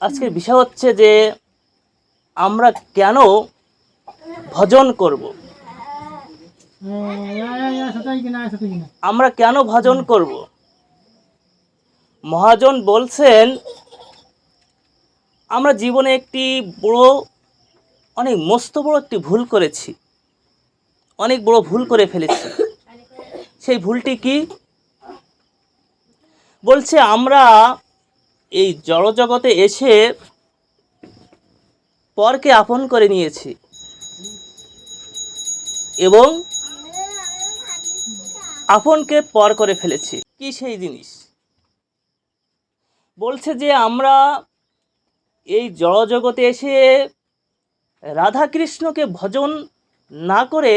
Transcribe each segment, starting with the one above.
আজকের বিষয় হচ্ছে যে আমরা কেন ভজন করব। আমরা কেন ভজন করব? মহাজন বলছেন আমরা জীবনে একটি অনেক মস্ত বড় একটি ভুল করেছি, অনেক বড় ভুল করে ফেলেছি। সেই ভুলটি কি? বলছে আমরা এই জড়জগতে এসে পরকে আপন করে নিয়েছি এবং আপনকে পর করে ফেলেছি। কি সেই জিনিস? বলছে যে আমরা এই জড়জগতে এসে রাধা কৃষ্ণকে ভজন না করে,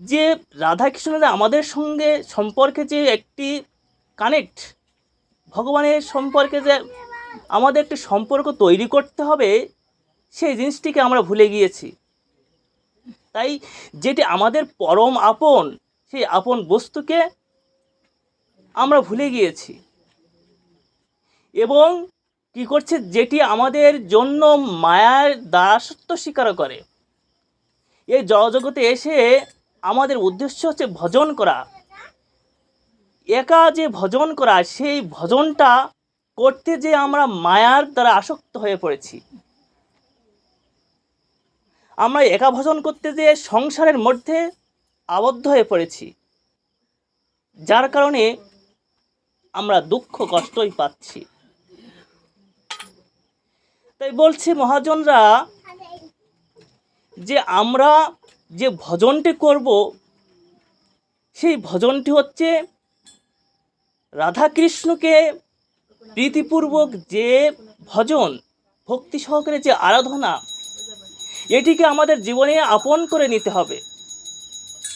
যে রাধা কৃষ্ণের আমাদের সঙ্গে সম্পর্কে যে একটি কানেক্ট, ভগবানের সম্পর্কে যে আমাদের একটি সম্পর্ক তৈরি করতে হবে, সেই জিনিসটিকে আমরা ভুলে গিয়েছি। তাই যেটি আমাদের পরম আপন, সেই আপন বস্তুকে আমরা ভুলে গিয়েছি এবং কি করছে, যেটি আমাদের জন্য মায়ার দাসত্ব স্বীকার করে। এই জগতে এসে আমাদের উদ্দেশ্য হচ্ছে ভজন করা, একা যে ভজন করা, সেই ভজনটা করতে যে আমরা মায়ার দ্বারা আসক্ত হয়ে পড়েছি। আমরা একা ভজন করতে যে সংসারের মধ্যে আবদ্ধ হয়ে পড়েছি, যার কারণে আমরা দুঃখ কষ্টই পাচ্ছি। তাই বলছে মহাজনরা যে আমরা যে ভজনটি করব, সেই ভজনটি হচ্ছে রাধাকৃষ্ণকে প্রীতিপূর্বক যে ভজন, ভক্তি সহকারে যে আরাধনা, এটিকে আমাদের জীবনে আপন করে নিতে হবে।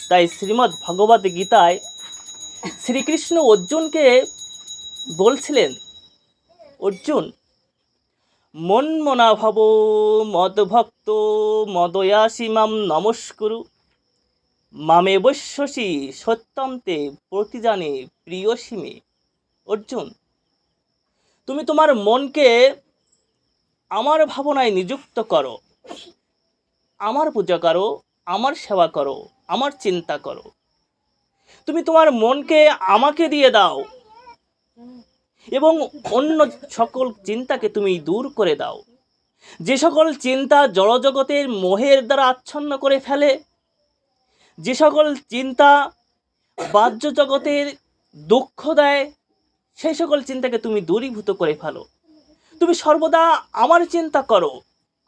তাই শ্রীমদ্ ভগবদ গীতায় শ্রীকৃষ্ণ অর্জুনকে বলছিলেন, অর্জুন, মন্মনা ভব মদভক্ত মদয়াসি মাম নমস্কুরু মামে বৈশ্যসি সত্যন্তে প্রতিজানে প্রিয়সী মে। অর্জুন, তুমি তোমার মনকে আমার ভাবনায় নিযুক্ত করো, আমার পূজা করো, আমার সেবা করো, আমার চিন্তা করো। তুমি তোমার মনকে আমাকে দিয়ে দাও এবং অন্য সকল চিন্তাকে তুমি দূর করে দাও। যে সকল চিন্তা জড়জগতের মোহের দ্বারা আচ্ছন্ন করে ফেলে, যে সকল চিন্তা বাহ্য জগতের দুঃখ দেয়, সেই সকল চিন্তাকে তুমি দূরীভূত করে ফেলো। তুমি সর্বদা আমার চিন্তা করো,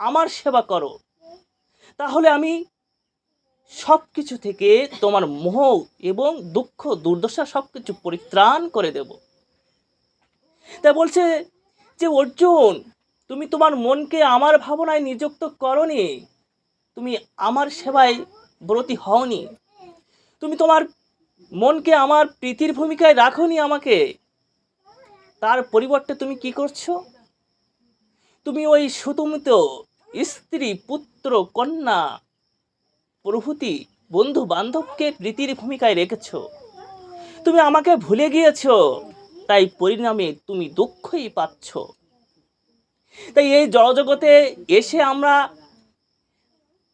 আমার সেবা করো, তাহলে আমি সব কিছু থেকে তোমার মোহ এবং দুঃখ দুর্দশা সব কিছু পরিত্রাণ করে দেব। তাই বলছে যে অর্জুন, তুমি তোমার মনকে আমার ভাবনায় নিযুক্ত করনি, তুমি আমার সেবায় ব্রতী হওনি, তুমি তোমার মনকে আমার প্রীতির ভূমিকায় রাখোনি আমাকে। তার পরিবর্তে তুমি কি করছো? তুমি ওই সুতুমিত স্ত্রী, পুত্র, কন্যা প্রভৃতি বন্ধু বান্ধবকে প্রীতির ভূমিকায় রেখেছো। তুমি আমাকে ভুলে গিয়েছো, তাই পরিণামে তুমি দুঃখই পাচ্ছ। তাই এই জড়জগতে এসে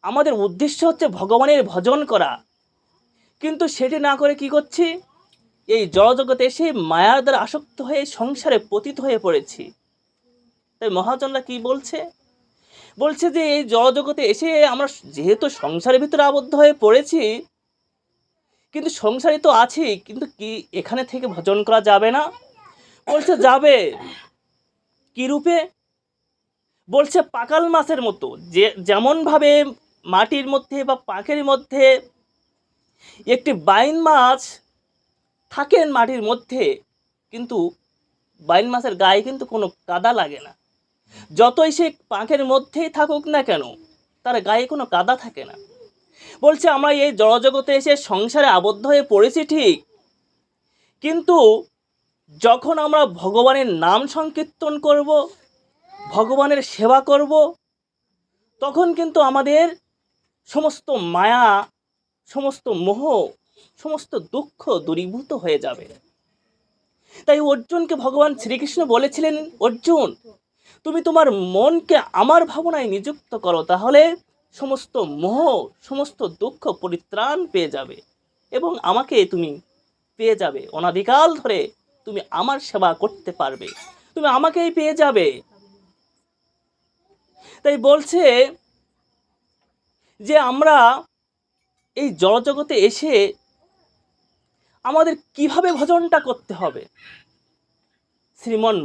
আমাদের উদ্দেশ্য হচ্ছে ভগবানের ভজন করা, কিন্তু সেটি না করে কি করছি, এই জড়জগতে এসে মায়ার দ্বারা আসক্ত হয়ে সংসারে পতিত হয়ে পড়েছি। তাই মহাজনরা কি বলছে যে এই জড়জগতে এসে আমরা যেহেতু সংসারের ভিতরে আবদ্ধ হয়ে পড়েছি, কিন্তু সংসারে তো আছি, কিন্তু কি এখানে থেকে ভজন করা যাবে না? বলছে যাবে। কি রূপে? বলছে পাকাল মাছের মতো, যেমনভাবে মাটির মধ্যে বা পাঁকের মধ্যে একটি বাইন মাছ থাকেন মাটির মধ্যে, কিন্তু বাইন মাছের গায়ে কিন্তু কোনো কাদা লাগে না। যতই সে পাঁকের মধ্যেই থাকুক না কেন, তার গায়ে কোনো কাদা থাকে না। বলছে আমরা এই জড়জগতে এসে সংসারে আবদ্ধ হয়ে পড়েছি ঠিক, কিন্তু যখন আমরা ভগবানের নাম সংকীর্তন করব, ভগবানের সেবা করব, তখন কিন্তু আমাদের সমস্ত মায়া, সমস্ত মোহ, সমস্ত দুঃখ দূরীভূত হয়ে যাবে। তাই অর্জুনকে ভগবান শ্রীকৃষ্ণ বলেছিলেন, অর্জুন, তুমি তোমার মনকে আমার ভাবনায় নিযুক্ত করো, তাহলে সমস্ত মোহ, সমস্ত দুঃখ পরিত্রাণ পেয়ে যাবে এবং আমাকে তুমি পেয়ে যাবে। অনাদিকাল ধরে তুমি আমার সেবা করতে পারবে, তুমি আমাকেই পেয়ে যাবে। তাই বলছে যে আমরা এই জড়জগতে এসে আমাদের কিভাবে ভজনটা করতে হবে। শ্রীমন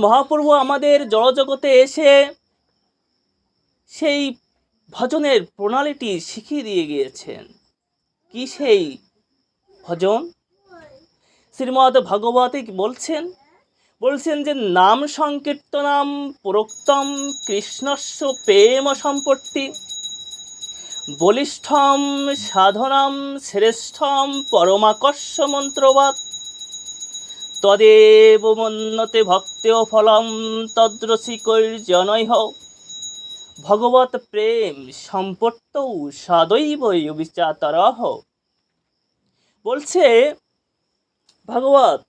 মহাপ্রভু আমাদের জড়জগতে এসে সেই ভজনের প্রণালীটি শিখিয়ে দিয়ে গিয়েছেন। কি সেই ভজন? শ্রীমদ্ ভাগবতে বলছেন যে নাম সংকীর্তনাম প্রোক্তম কৃষ্ণস্য প্রেম সম্পত্তি বলিষ্ঠম সাধনাম শ্রেষ্ঠম পরমাকর্ষ মন্ত্রবাদ তদেব মন্যতে ভক্তেও ফলম তদ্রসিকৈর্জনৈহ ভগবত প্রেম সম্পত্তৌ সদৈব বিচাতরহ। বলছে ভাগবত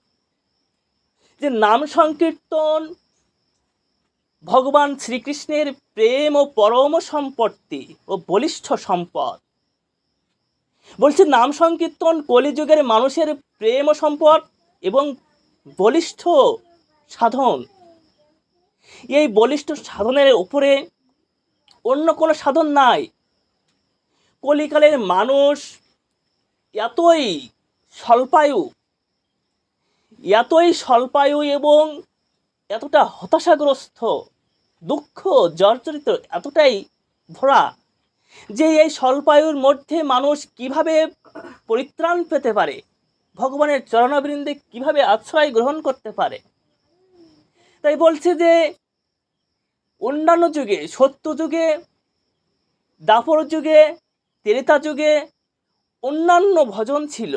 যে নাম সংকীর্তন ভগবান শ্রীকৃষ্ণের প্রেম ও পরম সম্পত্তি ও বলিষ্ঠ সম্পদ। বলছে নাম সংকীর্তন কলিযুগের মানুষের প্রেম ও সম্পদ এবং বলিষ্ঠ সাধন। এই বলিষ্ঠ সাধনের উপরে অন্য কোনো সাধন নাই। কলিকালের মানুষ এতই স্বল্পায়ু এবং এতটা হতাশাগ্রস্ত, দুঃখ জর্জরিত, এতটাই ভরা যে এই স্বল্পায়ুর মধ্যে মানুষ কিভাবে পরিত্রাণ পেতে পারে, ভগবানের চরণবৃন্দে কিভাবে আশ্রয় গ্রহণ করতে পারে। তাই বলছে যে অন্যান্য যুগে, সত্য যুগে, দাপর যুগে, ত্রেতা যুগে অন্যান্য ভজন ছিল,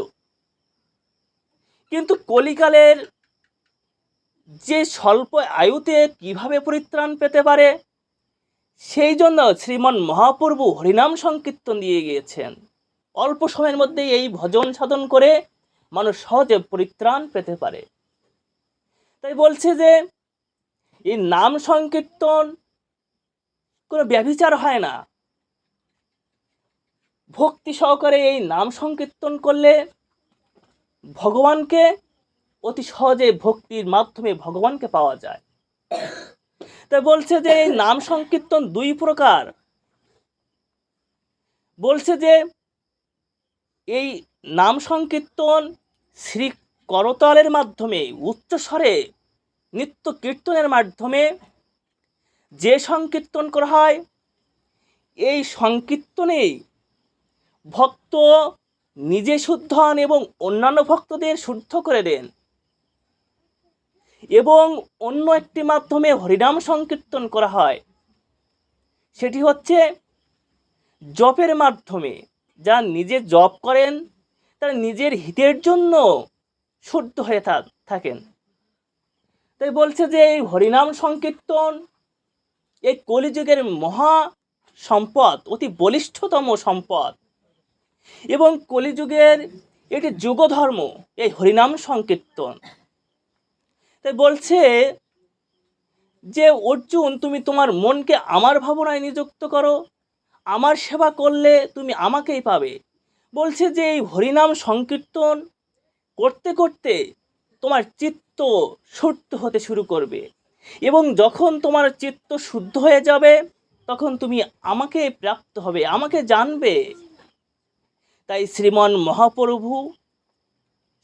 কিন্তু কলিকালের যে স্বল্প আয়ুতে কিভাবে পরিত্রাণ পেতে পারে সেই জন্য শ্রীমন মহাপ্রভু হরিনাম সংকীর্তন দিয়ে গিয়েছেন। অল্প সময়ের মধ্যে এই ভজন সাধন করে মানুষ সহজে পরিত্রাণ পেতে পারে। তাই বলছে যে এই নাম সংকীর্তন কোনো ব্যভিচার হয় না। ভক্তি সহকারে এই নাম সংকীর্তন করলে ভগবানকে অতি সহজে ভক্তির মাধ্যমে ভগবানকে পাওয়া যায়। তাই বলছে যে এই নাম সংকীর্তন দুই প্রকার। বলছে যে এই নাম সংকীর্তন শ্রী করতালের মাধ্যমে, উচ্চস্বরে নিত্য কীর্তনের মাধ্যমে যে সংকীর্তন করা হয়, এই সংকীর্তনেই ভক্ত নিজে শুদ্ধ হন এবং অন্যান্য ভক্তদের শুদ্ধ করে দেন। এবং অন্য একটি মাধ্যমে হরিনাম সংকীর্তন করা হয়, সেটি হচ্ছে জপের মাধ্যমে। যা নিজে জপ করেন তারা নিজের হিতের জন্য শুদ্ধ হয়ে থাকেন। তাই বলছে যে এই হরিনাম সংকীর্তন এই কলিযুগের মহা সম্পদ, অতি বলিষ্ঠতম সম্পদ এবং কলিযুগের একটি যুগধর্ম এই হরিনাম সংকীর্তন। তাই বলছে যে অর্জুন, তুমি তোমার মনকে আমার ভাবনায় নিযুক্ত করো, আমার সেবা করলে তুমি আমাকেই পাবে। বলছে যে এই হরিনাম সংকীর্তন করতে করতে তোমার চিত্ত শুদ্ধ হতে শুরু করবে এবং যখন তোমার চিত্ত শুদ্ধ হয়ে যাবে তখন তুমি আমাকে প্রাপ্ত হবে, আমাকে জানবে। তাই শ্রীমন মহাপ্রভু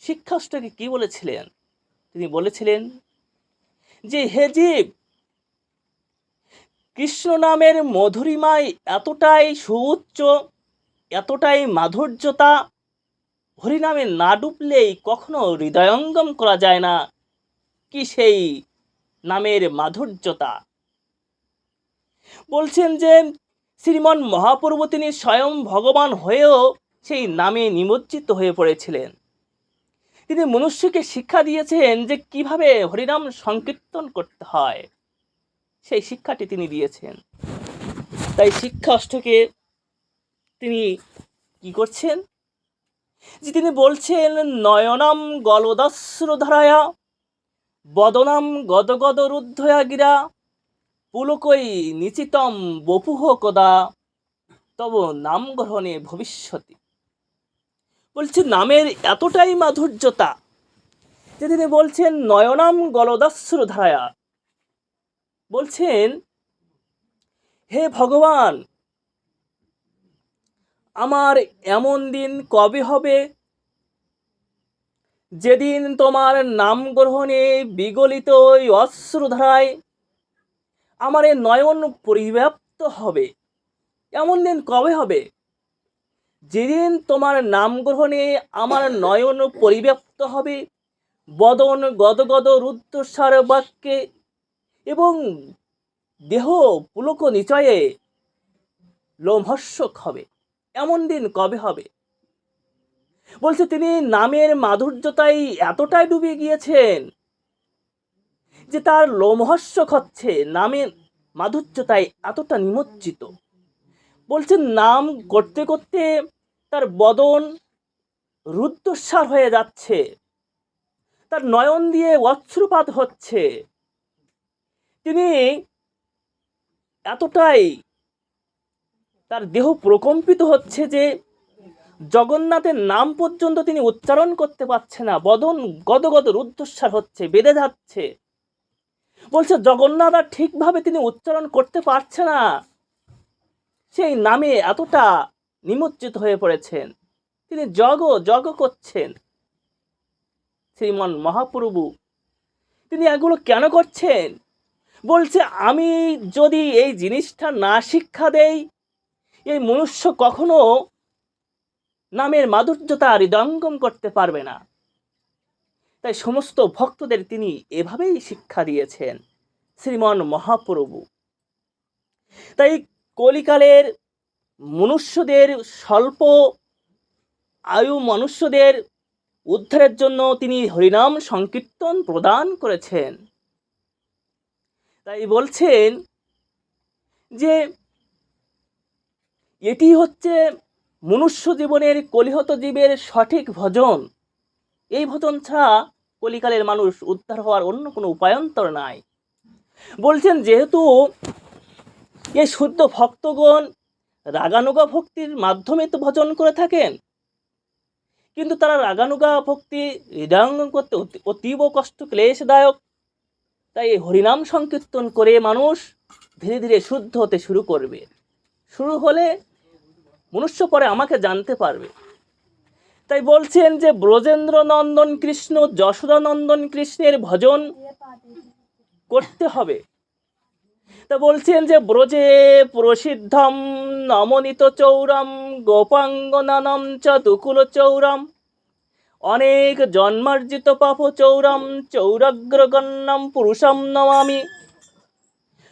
শিক্ষাষ্টকে কি বলেছিলেন? তিনি বলেছিলেন যে হে জীব, কৃষ্ণ নামের মধুরিমায় এতটাই সুউচ্চ, এতটাই মাধুর্যতা, হরিনামে না ডুবলেই কখনো হৃদয়ঙ্গম করা যায় না। কি সেই নামের মাধুর্যতা! বলছেন যে শ্রীমন মহাপ্রভু তিনি স্বয়ং ভগবান হয়েও সেই নামে নিমজ্জিত হয়ে পড়েছিলেন। তিনি মনুষ্যকে শিক্ষা দিয়েছেন যে কিভাবে হরিনাম সংকীর্তন করতে হয়, সেই শিক্ষাটি তিনি দিয়েছেন। তাই শিক্ষা অষ্টকে তিনি কি করছেন? যে তিনি বলছেন, নয়নাম গলদাশ্রুধারায়া বদনাম গদগদ রুদ্ধয়া গিরা পুলকই নিচিতম বপুহ কদা তব নাম গ্রহণে ভবিষ্যতি। বলছে নামের এতটাই মাধুর্যতা যে তিনি বলছেন নয়নাম গলদাশ্রুধারায়া, বলছেন হে ভগবান, আমার এমন দিন কবে হবে যেদিন তোমার নাম গ্রহণে বিগলিত ওই অশ্রুধারায় আমার এ নয়ন পরিব্যাপ্ত হবে। এমন দিন কবে হবে যেদিন তোমার নাম গ্রহণে আমার নয়ন পরিব্যাপ্ত হবে বদন গদগদ রুদ্ধস্বর বাক্যে এবং দেহ পুলক নিচয়ে লোমহর্ষক হবে। এমন দিন কবে হবে? বলছে তিনি নামের মাধুর্যতায় এতটাই ডুবে গিয়েছেন যে তার লোমহর্ষক হচ্ছে, নামের মাধুর্যতায় এতটা নিমজ্জিত। বলছেন নাম করতে করতে তার বদন রুদ্ধস্বার হয়ে যাচ্ছে, তার নয়ন দিয়ে অশ্রুপাত হচ্ছে। তিনি এতটাই তার দেহ প্রকম্পিত হচ্ছে যে জগন্নাথের নাম পর্যন্ত তিনি উচ্চারণ করতে পারছে না, বদন গদগদ রুদ্ধস্বার হচ্ছে, বেঁধে যাচ্ছে। বলছে জগন্নাথ আর ঠিকভাবে তিনি উচ্চারণ করতে পারছে না, সেই নামে এতটা নিমজ্জিত হয়ে পড়েছেন, তিনি জগ করছেন। শ্রীমন মহাপ্রভু তিনি এগুলো কেন করছেন? বলছে আমি যদি এই জিনিসটা না শিক্ষা দেই, এই মনুষ্য কখনো নামের মাধুর্যতা হৃদয়ঙ্গম করতে পারবে না। তাই সমস্ত ভক্তদের তিনি এভাবেই শিক্ষা দিয়েছেন শ্রীমন মহাপ্রভু। তাই কলিকালের মনুষ্যদের, স্বল্প আয়ু মনুষ্যদের উদ্ধারের জন্য তিনি হরিনাম সংকীর্তন প্রদান করেছেন। তাই বলছেন যে এটি হচ্ছে মনুষ্য জীবনের কলিহত জীবের সঠিক ভজন। এই ভজন ছাড়া কলিকালের মানুষ উদ্ধার হওয়ার অন্য কোনো উপায়ন্তর নাই। বলছেন যেহেতু এই শুদ্ধ ভক্তগণ রাগানুগা ভক্তির মাধ্যমে তো ভজন করে থাকেন, কিন্তু তারা রাগানুগা ভক্তি হৃদয়ঙ্গম করতে অতীব কষ্ট ক্লেশদায়ক। তাই হরিনাম সংকীর্তন করে মানুষ ধীরে ধীরে শুদ্ধ হতে শুরু করবে। শুরু হলে মনুষ্য পরে আমাকে জানতে পারবে। তাই বলছেন যে ব্রজেন্দ্র নন্দন কৃষ্ণ, যশোদা নন্দন কৃষ্ণের ভজন করতে হবে। তা বলছেন যে ব্রজে প্রসিদ্ধম নমনিত চৌরম গোপাঙ্গনানম চ দুকুল চৌরম অনেক জন্মার্জিত পাপ চৌরম চৌরাগ্রগণ্যম পুরুষম নমামি।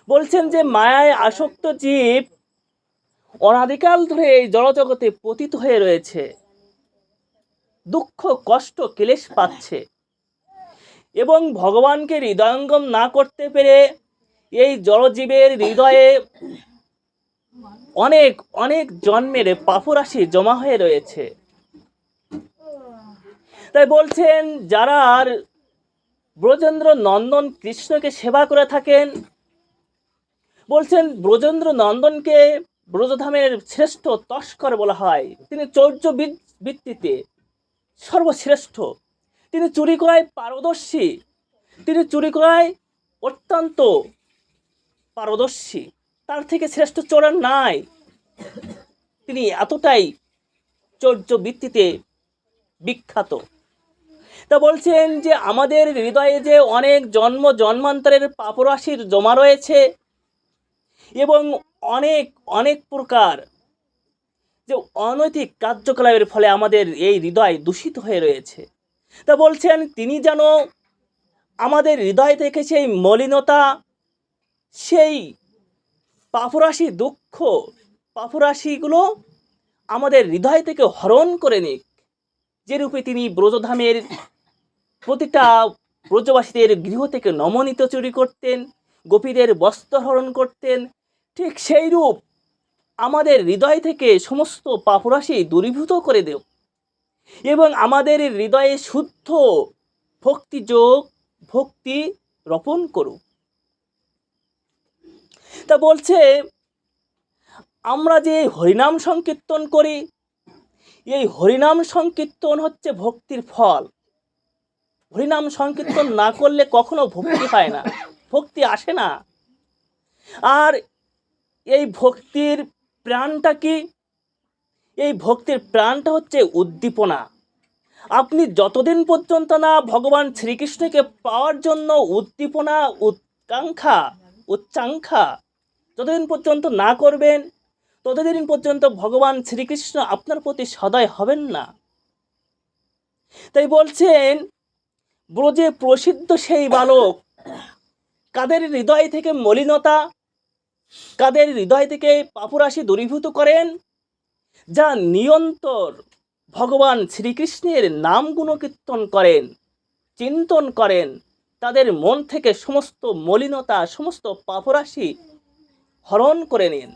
বলছেন যে মায়ায় আসক্ত জীব অনাদিকাল ধরে এই জড়জগতে পতিত হয়ে রয়েছে, দুঃখ কষ্ট ক্লেশ পাচ্ছে এবং ভগবানকে হৃদয়ঙ্গম না করতে পেরে এই জড়জীবের হৃদয়ে অনেক অনেক জন্মের পাপরাশি জমা হয়ে রয়েছে। তাই বলছেন যারা আর ব্রজেন্দ্র নন্দন কৃষ্ণকে সেবা করে থাকেন, বলছেন ব্রজেন্দ্র নন্দনকে ব্রজধামের শ্রেষ্ঠ তস্কর বলা হয়। তিনি চৌর্য বৃত্তিতে সর্বশ্রেষ্ঠ, তিনি চুরি করায় পারদর্শী, তিনি চুরি করায় অত্যন্ত পারদর্শী, তার থেকে শ্রেষ্ঠ চোর আর নাই। তিনি এতটাই চৌর্য বৃত্তিতে বিখ্যাত। তা বলছেন যে আমাদের হৃদয়ে যে অনেক জন্ম জন্মান্তরের পাপরাশির জমা রয়েছে এবং অনেক অনেক প্রকার যে অনৈতিক কার্যকলাপের ফলে আমাদের এই হৃদয় দূষিত হয়ে রয়েছে। তা বলছেন তিনি যেন আমাদের হৃদয় থেকে সেই মলিনতা, সেই পাপরাশি দুঃখ, পাপরাশিগুলো আমাদের হৃদয় থেকে হরণ করে নিক। যেরূপে তিনি ব্রজধামের প্রতিটা ব্রজবাসীদের গৃহ থেকে নমনীত চুরি করতেন, গোপীদের বস্ত্র হরণ করতেন, ঠিক সেই রূপ আমাদের হৃদয় থেকে সমস্ত পাপরাশি দূরীভূত করে দেও এবং আমাদের হৃদয়ে শুদ্ধ ভক্তি রোপণ করুক। তা বলছে আমরা যে হরিনাম সংকীর্তন করি, এই হরিনাম সংকীর্তন হচ্ছে ভক্তির ফল। হরিনাম সংকীর্তন না করলে কখনো ভক্তি পায় না, ভক্তি আসে না। আর এই ভক্তির প্রাণটা কি? এই ভক্তির প্রাণটা হচ্ছে উদ্দীপনা। আপনি যতদিন পর্যন্ত না ভগবান শ্রীকৃষ্ণকে পাওয়ার জন্য উদ্দীপনা, উচ্চাঙ্ক্ষা যতদিন পর্যন্ত না করবেন, ততদিন পর্যন্ত ভগবান শ্রীকৃষ্ণ আপনার প্রতি সদয় হবেন না। তাই বলছেন, ব্রজে প্রসিদ্ধ সেই বালক, কাদের হৃদয় থেকে মলিনতা, কাদের হৃদয় থেকে পাপরাশি দূরীভূত করেন, যা নিরন্তর ভগবান শ্রীকৃষ্ণের নাম গুণকীর্তন করেন, চিন্তন করেন, তাদের মন থেকে সমস্ত মলিনতা, সমস্ত পাপরাশি হরণ করে নেন।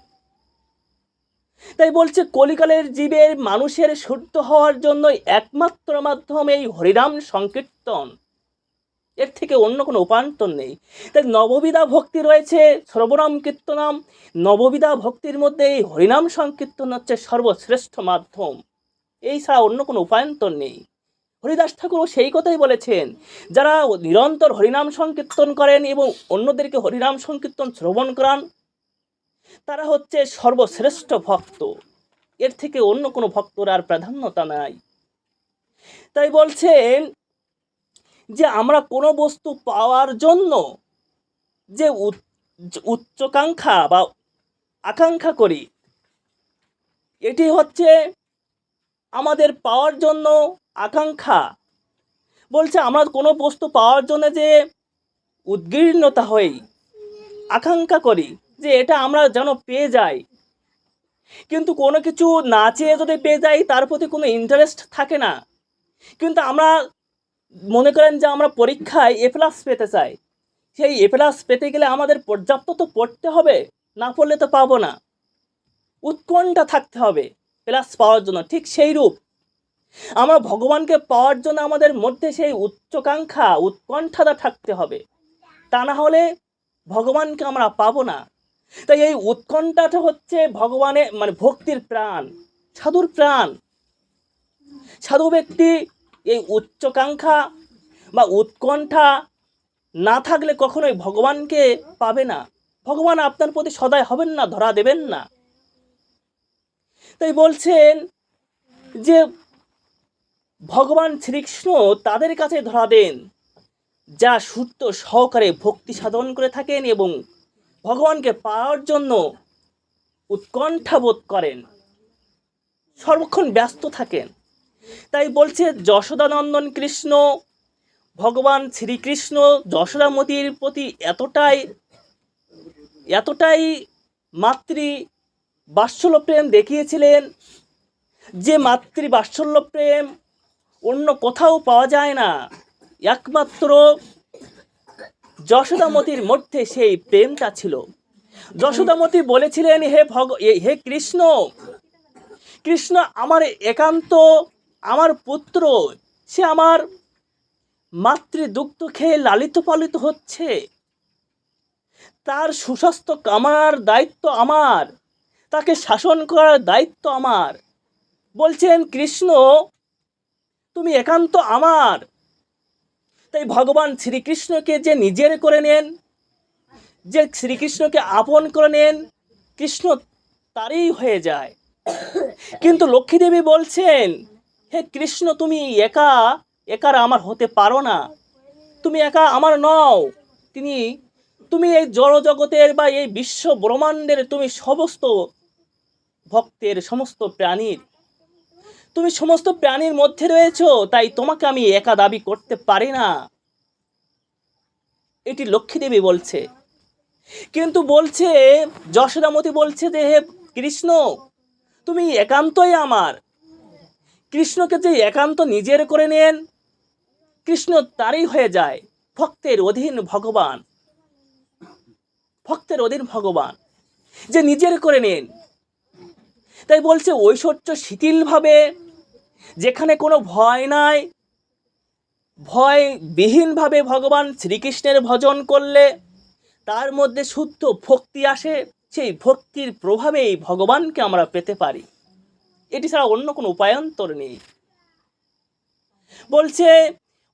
তাই বলছে কলিকালের জীবের, মানুষের শুদ্ধ হওয়ার জন্য একমাত্র মাধ্যম এই হরিনাম সংকীর্তন, এর থেকে অন্য কোনো উপান্তর নেই। তাই নববিধা ভক্তি রয়েছে, সর্বনাম কীর্তনাম। নববিধা ভক্তির মধ্যে এই হরিনাম সংকীর্তন হচ্ছে সর্বশ্রেষ্ঠ মাধ্যম, এই ছাড়া অন্য কোনো উপান্তর নেই। হরিদাস ঠাকুরও সেই কথাই বলেছেন, যারা নিরন্তর হরিনাম সংকীর্তন করেন এবং অন্যদেরকে হরিনাম সংকীর্তন শ্রবণ করান, তারা হচ্ছে সর্বশ্রেষ্ঠ ভক্ত, এর থেকে অন্য কোনো ভক্তর আর প্রাধান্যতা নাই। তাই বলছেন যে আমরা কোনো বস্তু পাওয়ার জন্য যে উচ্চাকাঙ্ক্ষা বা আকাঙ্ক্ষা করি, এটি হচ্ছে আমাদের পাওয়ার জন্য আকাঙ্ক্ষা। বলছে আমরা কোনো বস্তু পাওয়ার জন্য যে উদ্গীর্ণতা হই, আকাঙ্ক্ষা করি যে এটা আমরা যেন পেয়ে যাই, কিন্তু কোনো কিছু না চেয়ে যদি পেয়ে যাই তার প্রতি কোনো ইন্টারেস্ট থাকে না। কিন্তু আমরা মনে করেন যে আমরা পরীক্ষায় এ প্লাস পেতে চাই, সেই এ প্লাস পেতে গেলে আমাদের পর্যাপ্ত তো পড়তে হবে, না পড়লে তো পাবো না, উৎকণ্ঠা থাকতে হবে প্লাস পাওয়ার জন্য। ঠিক সেই রূপ আমরা ভগবানকে পাওয়ার জন্য আমাদের মধ্যে সেই উচ্চাকাঙ্ক্ষা, উৎকণ্ঠাটা থাকতে হবে, তা না হলে ভগবানকে আমরা পাবো না। তাই এই উৎকণ্ঠাটা হচ্ছে ভগবানের মানে ভক্তির প্রাণ, সাধুর প্রাণ। সাধু ব্যক্তি এই উচ্চাকাঙ্ক্ষা বা উৎকণ্ঠা না থাকলে কখনোই ভগবানকে পাবে না, ভগবান আপনার প্রতি সদয় হবেন না, ধরা দেবেন না। তাই বলছেন যে ভগবান শ্রীকৃষ্ণ তাদের কাছে ধরা দেন যা শুদ্ধ সহকারে ভক্তি সাধন করে থাকেন এবং ভগবানকে পাওয়ার জন্য উৎকণ্ঠা বোধ করেন, সর্বক্ষণ ব্যস্ত থাকেন। তাই বলছে যশোদানন্দন কৃষ্ণ, ভগবান শ্রীকৃষ্ণ যশোদামতির প্রতি এতটাই মাতৃ বাৎসল্য প্রেম দেখিয়েছিলেন যে মাতৃ বাৎসল্য প্রেম অন্য কোথাও পাওয়া যায় না, একমাত্র যশোদামতির মধ্যে সেই প্রেমটা ছিল। যশোদামতি বলেছিলেন, হে কৃষ্ণ, কৃষ্ণ আমার একান্ত আমার পুত্র, সে আমার মাতৃদুগ্ধ খেয়ে লালিত পালিত হচ্ছে, তার সুস্বাস্থ্য কামনার দায়িত্ব আমার, তাকে শাসন করার দায়িত্ব আমার। বলছেন কৃষ্ণ তুমি একান্ত আমার। তাই ভগবান শ্রীকৃষ্ণকে যে নিজের করে নেন, যে শ্রীকৃষ্ণকে আপন করে নেন, কৃষ্ণ তারই হয়ে যায়। কিন্তু লক্ষ্মীদেবী বলছেন, হে কৃষ্ণ তুমি একার আমার হতে পারো না, তুমি একা আমার নও, তুমি এই জড়জগতের বা এই বিশ্ব ব্রহ্মাণ্ডের তুমি সমস্ত ভক্তের, সমস্ত প্রাণীর, তুমি সমস্ত প্রাণীর মধ্যে রয়েছো, তাই তোমাকে আমি একা দাবি করতে পারি না, এটি লক্ষ্মীদেবী বলছে। কিন্তু বলছে যশোদামতি বলছে যে হে কৃষ্ণ তুমি একান্তই আমার। কৃষ্ণকে যে একান্ত নিজের করে নেন, কৃষ্ণ তারই হয়ে যায়, ভক্তের অধীন ভগবান, ভক্তের অধীন ভগবান যে নিজের করে নেন। তাই বলছে ঐশ্বর্য শিথিলভাবে যেখানে কোনো ভয় নাই, ভয়বিহীনভাবে ভগবান শ্রীকৃষ্ণের ভজন করলে তার মধ্যে শুদ্ধ ভক্তি আসে, সেই ভক্তির প্রভাবেই ভগবানকে আমরা পেতে পারি। এটি ছাড়া অন্য কোনো উপায়ান্তর নেই। বলছে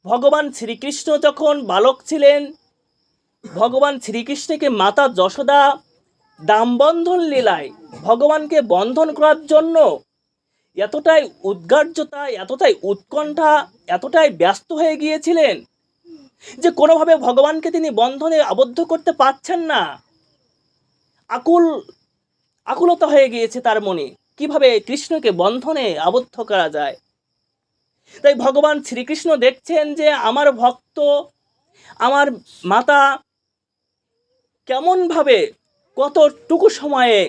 ভগবান শ্রীকৃষ্ণ যখন বালক ছিলেন, ভগবান শ্রীকৃষ্ণকে মাতা যশোদা দামবন্ধন লীলায় ভগবানকে বন্ধন করার জন্য এতটাই উদ্গার্যতা, এতটাই উৎকণ্ঠা, এতটাই ব্যস্ত হয়ে গিয়েছিলেন যে কোনোভাবে ভগবানকে তিনি বন্ধনে আবদ্ধ করতে পারছেন না। আকুলতা হয়ে গিয়েছে তার মনে, কিভাবে কৃষ্ণকে বন্ধনে আবদ্ধ করা যায়। তাই ভগবান শ্রীকৃষ্ণ দেখছেন যে আমার ভক্ত, আমার মাতা কেমনভাবে, কতটুকু সময়ে,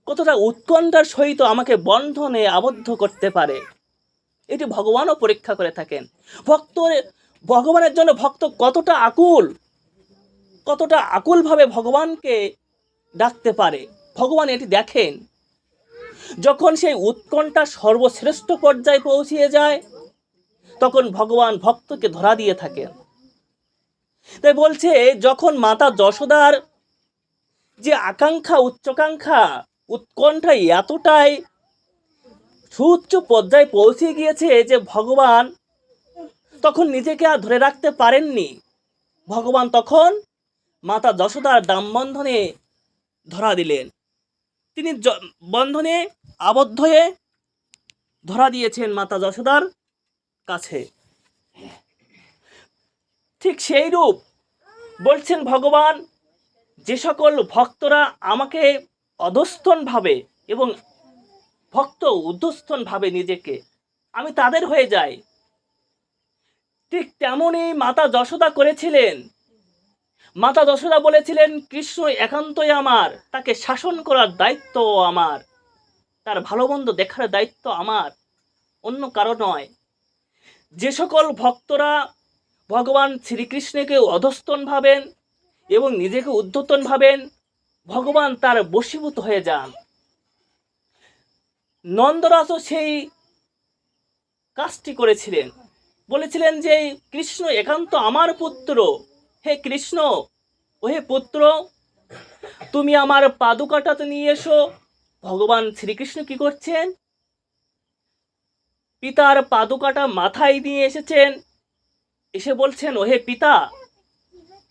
কতটা উৎকণ্ঠার সহিত আমাকে বন্ধনে আবদ্ধ করতে পারে। এটি ভগবানও পরীক্ষা করে থাকেন। ভগবানের জন্য ভক্ত কতটা আকুলভাবে ভগবানকে ডাকতে পারে, ভগবান এটি দেখেন। যখন সেই উৎকণ্ঠা সর্বশ্রেষ্ঠ পর্যায়ে পৌঁছিয়ে যায়, তখন ভগবান ভক্তকে ধরা দিয়ে থাকেন। তাই বলছে যখন মাতা যশোদার যে আকাঙ্ক্ষা, উচ্চাকাঙ্ক্ষা, উৎকণ্ঠা এতটাই সুউচ্চ পর্যায়ে পৌঁছে গিয়েছে যে ভগবান তখন নিজেকে আর ধরে রাখতে পারেননি। ভগবান তখন মাতা যশোদার দামবন্ধনে ধরা দিলেন। তিনি বন্ধনে আবদ্ধ হয়ে ধরা দিয়েছেন মাতা যশোদার কাছে। ঠিক সেই রূপ বলছেন ভগবান, যে সকল ভক্তরা আমাকে অধস্তন ভাবে এবং ভক্ত উদ্ধস্তন ভাবে নিজেকে, আমি তাদের হয়ে যাই। ঠিক তেমনই মাতা যশোদা করেছিলেন। মাতা যশোদা বলেছিলেন, কৃষ্ণ একান্তই আমার, তাকে শাসন করার দায়িত্ব আমার, তার ভালো মন্দ দেখার দায়িত্ব আমার, অন্য কারো নয়। যে সকল ভক্তরা ভগবান শ্রীকৃষ্ণকে অধস্তন ভাবেন এবং নিজেকে ঊর্ধ্বতন ভাবেন, ভগবান তার বশীভূত হয়ে যান। নন্দরাজও সেই কাজটি করেছিলেন। বলেছিলেন যে কৃষ্ণ একান্ত আমার পুত্র, হে কৃষ্ণ, ও হে পুত্র, তুমি আমার পাদুকাটাতে নিয়ে এসো। ভগবান শ্রীকৃষ্ণ কি করছেন? পিতার পাদুকাটা মাথায় নিয়ে এসেছেন, এসে বলছেন, ও হে পিতা,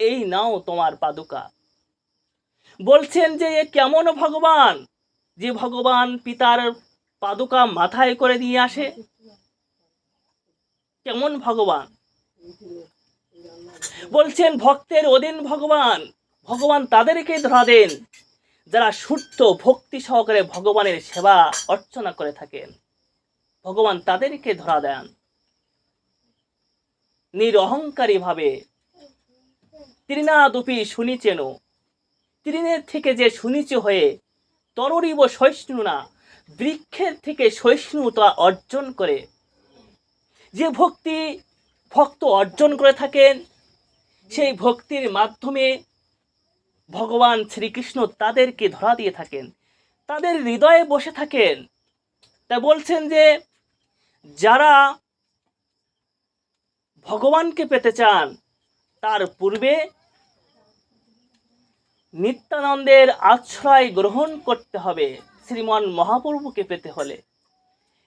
এই নাও তোমার পাদুকা। বলছেন যে এ কেমন ভগবান, যে ভগবান পিতার পাদুকা মাথায় করে নিয়ে আসে? কেমন ভগবান? বলছেন ভক্তের অধীন ভগবান। ভগবান তাদেরকে ধরা দেন যারা শুদ্ধ ভক্তি সহকারে ভগবানের সেবা অর্চনা করে থাকেন। ভগবান তাদেরকে ধরা দেন নিরহংকারী ভাবে। তৃণাদপি শুনিচেন, তৃণের থেকে যে শুনিচে হয়ে তররিব সহিষ্ণু না, বৃক্ষের থেকে সহিষ্ণুতা অর্জন করে যে ভক্ত অর্জন করে থাকেন, সেই ভক্তির মাধ্যমে ভগবান শ্রীকৃষ্ণ তাদেরকে ধরা দিয়ে থাকেন, তাদের হৃদয়ে বসে থাকেন। তা বলছেন যে যারা ভগবানকে পেতে চান, তার পূর্বে নিত্যানন্দের আশ্রয় গ্রহণ করতে হবে। শ্রীমান মহাপ্রভুকে পেতে হলে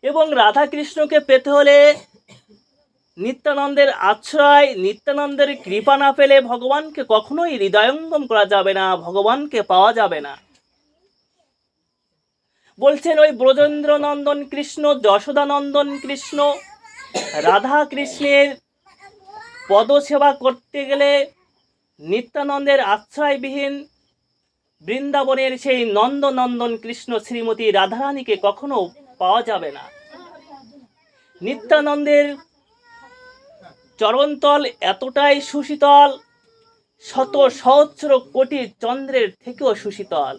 এবং রাধা কৃষ্ণকে পেতে হলে নিত্যানন্দের আশ্রয়, নিত্যানন্দের কৃপা না পেলে ভগবানকে কখনোই হৃদয়ঙ্গম করা যাবে না, ভগবানকে পাওয়া যাবে না। বলছেন ওই ব্রজেন্দ্র নন্দন কৃষ্ণ, যশোদানন্দন কৃষ্ণ, রাধা কৃষ্ণের পদসেবা করতে গেলে নিত্যানন্দের আশ্রয়বিহীন বৃন্দাবনের সেই নন্দনন্দন কৃষ্ণ শ্রীমতী রাধারানীকে কখনো পাওয়া যাবে না। নিত্যানন্দের চরণতল এতটাই সুশীতল, শত সহস্র কোটি চন্দ্রের থেকেও সুশীতল।